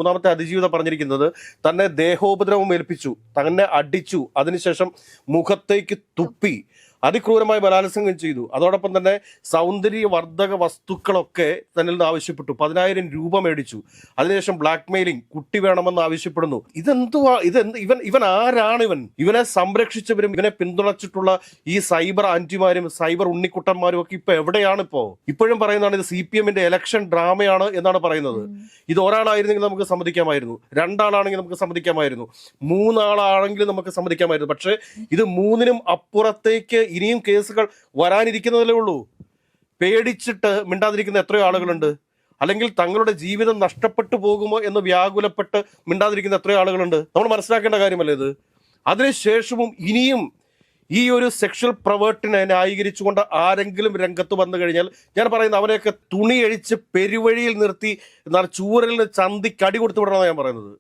മൂന്നാമത്തെ അതിജീവിത പറഞ്ഞിരിക്കുന്നത് തന്നെ ദേഹോപദ്രവം ഏൽപ്പിച്ചു, തന്നെ അടിച്ചു, അതിനുശേഷം മുഖത്തേക്ക് തുപ്പി, അതിക്രൂരമായി ബലാത്സംഗം ചെയ്തു. അതോടൊപ്പം തന്നെ സൗന്ദര്യവർദ്ധക വസ്തുക്കളൊക്കെ തന്നിൽ നിന്ന് ആവശ്യപ്പെട്ടു. 10,000 രൂപ മേടിച്ചു. അതിനുശേഷം ബ്ലാക്ക് മെയിലിംഗ്, കുട്ടി വേണമെന്ന് ആവശ്യപ്പെടുന്നു. ഇവൻ ആരാണ്? ഇവനെ സംരക്ഷിച്ചവരും ഇവനെ പിന്തുണച്ചിട്ടുള്ള ഈ സൈബർ ആന്റിമാരും സൈബർ ഉണ്ണിക്കുട്ടന്മാരും ഒക്കെ ഇപ്പൊ എവിടെയാണ്? ഇപ്പോഴും പറയുന്നതാണ് ഇത് CPM ഇലക്ഷൻ ഡ്രാമയാണ് എന്നാണ് പറയുന്നത്. ഇത് ഒരാളായിരുന്നെങ്കിൽ നമുക്ക് സമ്മതിക്കാമായിരുന്നു, രണ്ടാളാണെങ്കിൽ നമുക്ക് സമ്മതിക്കാമായിരുന്നു, മൂന്നാളാണെങ്കിലും നമുക്ക് സമ്മതിക്കാമായിരുന്നു. പക്ഷെ ഇത് മൂന്നിനും അപ്പുറത്തേക്ക് ഇനിയും കേസുകൾ വരാനിരിക്കുന്നതല്ലേ ഉള്ളൂ. പേടിച്ചിട്ട് മിണ്ടാതിരിക്കുന്ന എത്രയോ ആളുകളുണ്ട്. അല്ലെങ്കിൽ തങ്ങളുടെ ജീവിതം നഷ്ടപ്പെട്ടു പോകുമോ എന്ന് വ്യാകുലപ്പെട്ട് മിണ്ടാതിരിക്കുന്ന എത്രയോ ആളുകളുണ്ട്. നമ്മൾ മനസ്സിലാക്കേണ്ട കാര്യമല്ലേ ഇത്? അതിനുശേഷവും ഇനിയും ഈ ഒരു സെക്ഷൽ പ്രവേർട്ടിനെ ന്യായീകരിച്ചുകൊണ്ട് ആരെങ്കിലും രംഗത്ത് വന്നു കഴിഞ്ഞാൽ ഞാൻ പറയുന്നത് അവരെയൊക്കെ തുണിയഴിച്ച് പെരുവഴിയിൽ നിർത്തി ചൂരലിന് ചന്തിക്കടി കൊടുത്തു വിടണമെന്നാണ് ഞാൻ പറയുന്നത്.